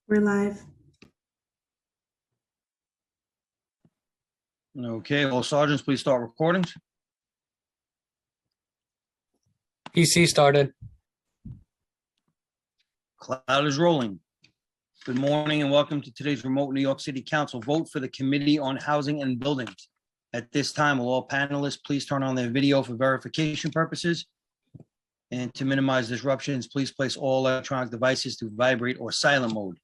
We're live. Okay, all sergeants, please start recordings. PC started. Cloud is rolling. Good morning and welcome to today's remote New York City Council vote for the Committee on Housing and Buildings. At this time, will all panelists please turn on their video for verification purposes? And to minimize disruptions, please place all electronic devices to vibrate or silent mode.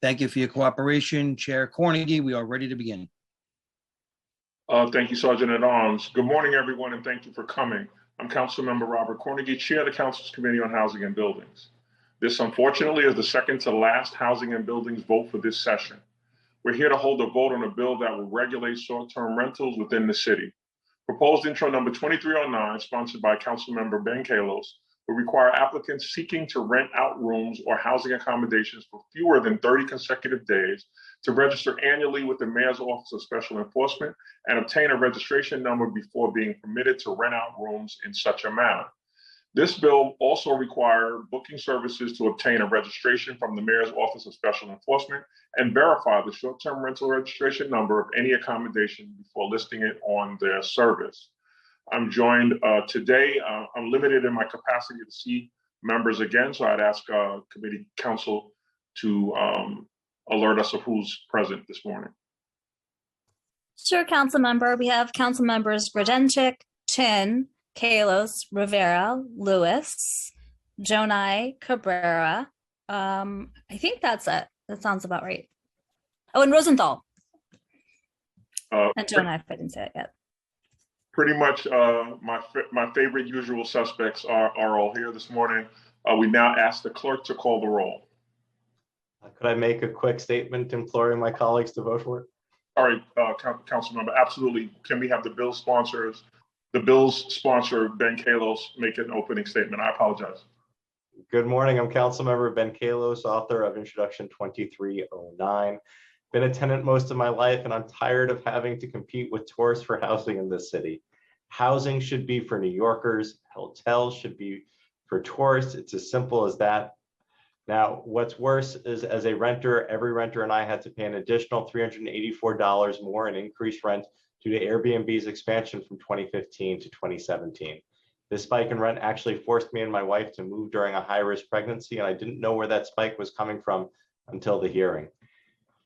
Thank you for your cooperation. Chair Cornegy, we are ready to begin. Thank you, Sergeant at Arms. Good morning, everyone, and thank you for coming. I'm Councilmember Robert Cornegy, Chair of the Council's Committee on Housing and Buildings. This, unfortunately, is the second to last Housing and Buildings vote for this session. We're here to hold a vote on a bill that will regulate short-term rentals within the city. Proposed intro number 2309, sponsored by Councilmember Ben Kallos, will require applicants seeking to rent out rooms or housing accommodations for fewer than 30 consecutive days to register annually with the Mayor's Office of Special Enforcement and obtain a registration number before being permitted to rent out rooms in such a manner. This bill also requires booking services to obtain a registration from the Mayor's Office of Special Enforcement and verify the short-term rental registration number of any accommodation before listing it on their service. I'm joined today. I'm limited in my capacity to see members again, so I'd ask committee counsel to alert us of who's present this morning. Sure, council member. We have council members Grodenchik, Chin, Kallos, Rivera, Lewis, Jonai, Cabrera. I think that's it. That sounds about right. Oh, and Rosenthal. And Jonai, if I didn't say it yet. Pretty much my favorite usual suspects are all here this morning. We now ask the clerk to call the roll. Could I make a quick statement imploring my colleagues to vote for it? Sorry, council member, absolutely. Can we have the bill sponsors, the bill's sponsor, Ben Kallos, make an opening statement? I apologize. Good morning. I'm Councilmember Ben Kallos, author of Introduction 2309. Been a tenant most of my life, and I'm tired of having to compete with tourists for housing in this city. Housing should be for New Yorkers. Hotels should be for tourists. It's as simple as that. Now, what's worse is, as a renter, every renter and I had to pay an additional $384 more in increased rent due to Airbnb's expansion from 2015 to 2017. This spike in rent actually forced me and my wife to move during a high-risk pregnancy, and I didn't know where that spike was coming from until the hearing.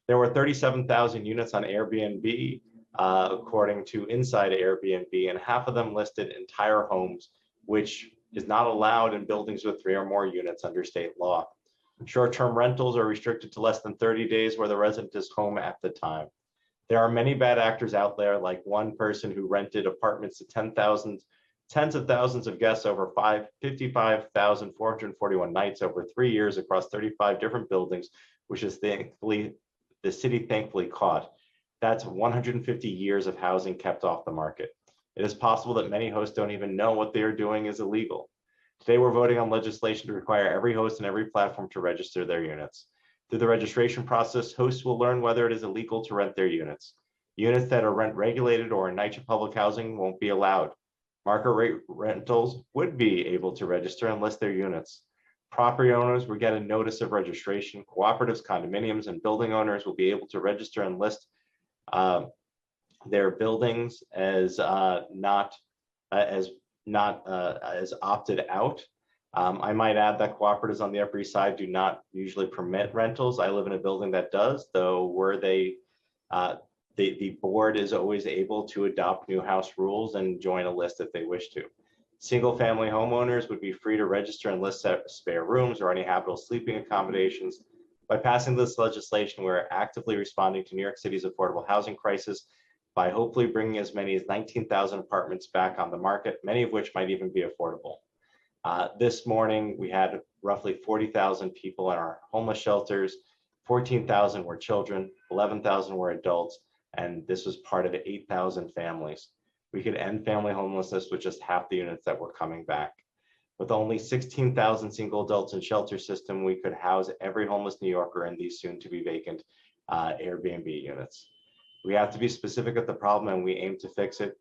There were 37,000 units on Airbnb, according to Inside Airbnb, and half of them listed entire homes, which is not allowed in buildings with 3 or more units under state law. Short-term rentals are restricted to less than 30 days where the resident is home at the time. There are many bad actors out there, like one person who rented apartments to tens of thousands of guests over 55,441 nights over 3 years across 35 different buildings, which is the city thankfully caught. That's 150 years of housing kept off the market. It is possible that many hosts don't even know what they are doing is illegal. Today, we're voting on legislation to require every host and every platform to register their units. Through the registration process, hosts will learn whether it is illegal to rent their units. Units that are rent regulated or in NYCHA public housing won't be allowed. Market rate rentals would be able to register and list their units. Property owners will get a notice of registration. Cooperatives, condominiums, and building owners will be able to register and list their buildings as opted out. I might add that cooperatives on the Upper East Side do not usually permit rentals. I live in a building that does, though, where the board is always able to adopt new house rules and join a list if they wish to. Single-family homeowners would be free to register and list spare rooms or any habitable sleeping accommodations. By passing this legislation, we're actively responding to New York City's affordable housing crisis by hopefully bringing as many as 19,000 apartments back on the market, many of which might even be affordable. This morning, we had roughly 40,000 people in our homeless shelters. 14,000 were children, 11,000 were adults, and this was part of 8,000 families. We could end family homelessness with just half the units that were coming back. With only 16,000 single adults in shelter system, we could house every homeless New Yorker in these soon to be vacant Airbnb units. We have to be specific at the problem, and we aim to fix it.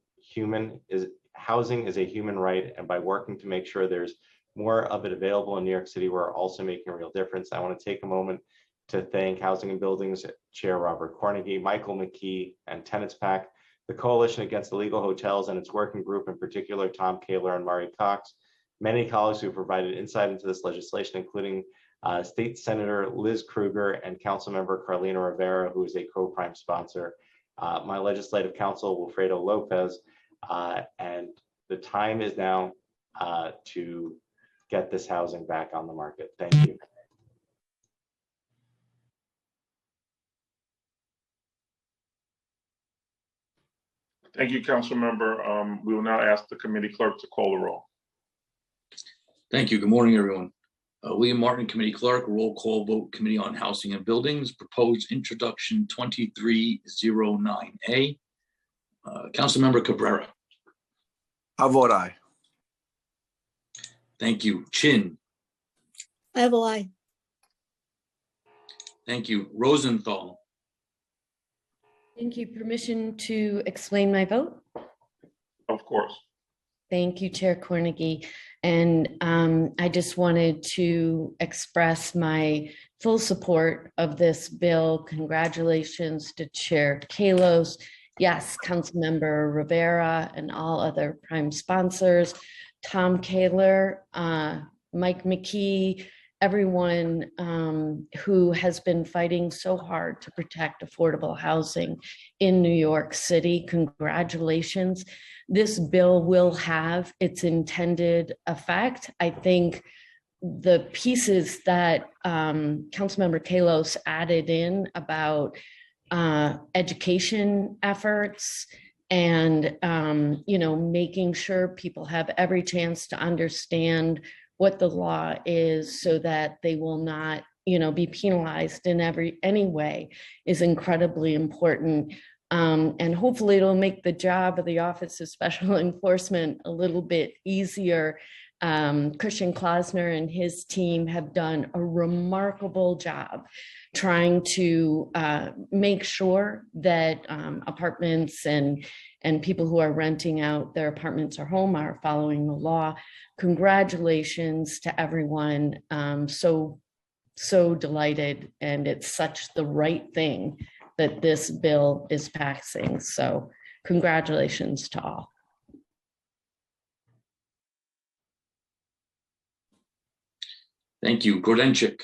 Housing is a human right, and by working to make sure there's more of it available in New York City, we're also making a real difference. I want to take a moment to thank Housing and Buildings Chair Robert Cornegy, Michael McKee, and Tenants PAC, the Coalition Against Illegal Hotels and its working group, in particular, Tom Kaler and Murray Cox, many colleagues who provided insight into this legislation, including State Senator Liz Krueger and Councilmember Carlina Rivera, who is a co-prime sponsor, my legislative counsel, Wilfredo Lopez, and the time is now to get this housing back on the market. Thank you. Thank you, Councilmember. We will now ask the committee clerk to call the roll. Thank you. Good morning, everyone. William Martin, Committee Clerk, roll call vote, Committee on Housing and Buildings, proposed introduction 2309A. Councilmember Cabrera. I'll vote aye. Thank you. Chin. I vote aye. Thank you. Rosenthal. Thank you. Permission to explain my vote? Of course. Thank you, Chair Cornegy. And I just wanted to express my full support of this bill. Congratulations to Chair Kalos. Yes, Councilmember Rivera and all other prime sponsors, Tom Kaler, Mike McKee, everyone who has been fighting so hard to protect affordable housing in New York City. Congratulations. This bill will have its intended effect. I think the pieces that Councilmember Kalos added in about education efforts and making sure people have every chance to understand what the law is so that they will not be penalized in any way is incredibly important. And hopefully it'll make the job of the Office of Special Enforcement a little bit easier. Christian Klausner and his team have done a remarkable job trying to make sure that apartments and people who are renting out their apartments or home are following the law. Congratulations to everyone. So delighted, and it's such the right thing that this bill is passing. So congratulations to all. Thank you. Grodenchik.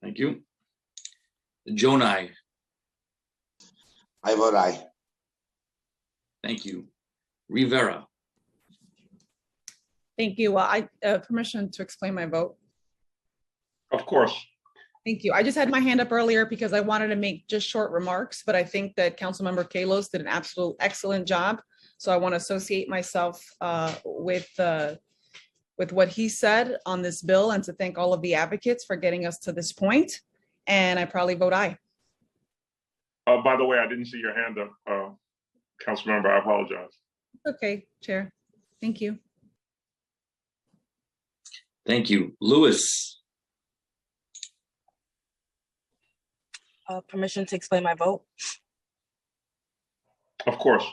Thank you. Jonai. I vote aye. Thank you. Rivera. Thank you. Well, I permission to explain my vote. Of course. Thank you. I just had my hand up earlier because I wanted to make just short remarks, but I think that Councilmember Kalos did an absolute excellent job. So I want to associate myself with what he said on this bill and to thank all of the advocates for getting us to this point. And I probably vote aye. By the way, I didn't see your hand up, Councilmember. I apologize. Okay, Chair. Thank you. Thank you. Lewis. Permission to explain my vote. Of course.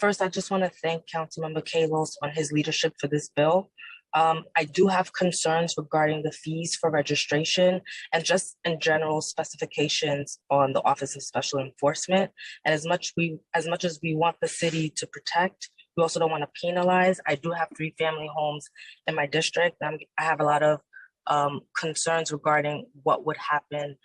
First, I just want to thank Councilmember Kalos on his leadership for this bill. I do have concerns regarding the fees for registration and just in general specifications on the Office of Special Enforcement. And as much as we want the city to protect, we also don't want to penalize. I do have 3 family homes in my district. I have a lot of concerns regarding what would happen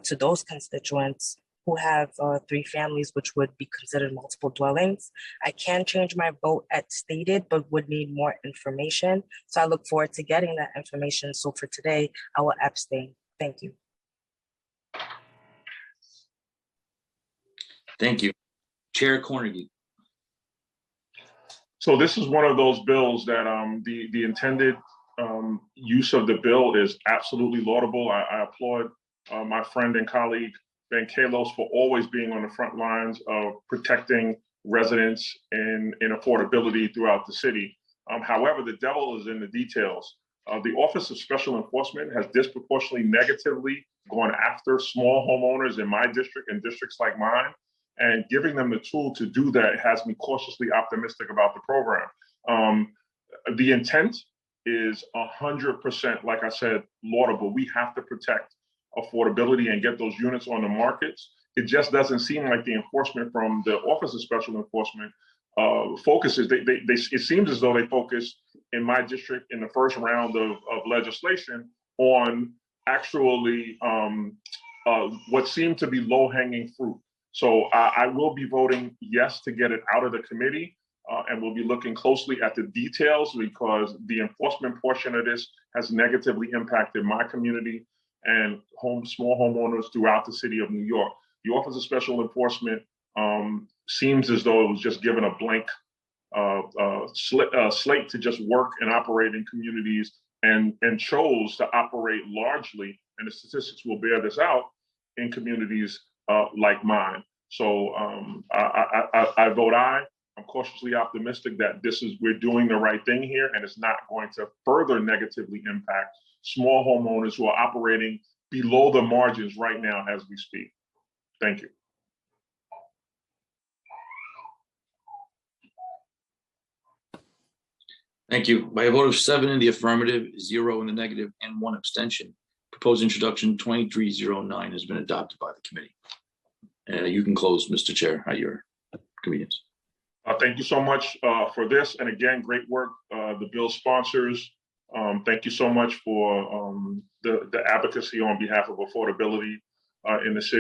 to those constituents who have 3 families, which would be considered multiple dwellings. I can change my vote as stated, but would need more information. So I look forward to getting that information. So for today, I will abstain. Thank you. Thank you. Chair Cornegy. So this is one of those bills that the intended use of the bill is absolutely laudable. I applaud my friend and colleague Ben Kalos for always being on the front lines of protecting residents in affordability throughout the city. However, the devil is in the details. The Office of Special Enforcement has disproportionately negatively gone after small homeowners in my district and districts like mine, and giving them the tool to do that has me cautiously optimistic about the program. The intent is 100%, like I said, laudable. We have to protect affordability and get those units on the markets. It just doesn't seem like the enforcement from the Office of Special Enforcement focuses. It seems as though they focus in my district in the first round of legislation on actually what seemed to be low-hanging fruit. So I will be voting yes to get it out of the committee, and we'll be looking closely at the details because the enforcement portion of this has negatively impacted my community and small homeowners throughout the city of New York. The Office of Special Enforcement seems as though it was just given a blank slate to just work and operate in communities and chose to operate largely, and the statistics will bear this out, in communities like mine. So I vote aye. I'm cautiously optimistic that we're doing the right thing here, and it's not going to further negatively impact small homeowners who are operating below the margins right now as we speak. Thank you. Thank you. By a vote of 7 in the affirmative, 0 in the negative, and 1 abstention, proposed introduction 2309 has been adopted by the committee. You can close, Mr. Chair, at your convenience. Thank you so much for this. And again, great work, the bill sponsors. Thank you so much for the advocacy on behalf of affordability in the city.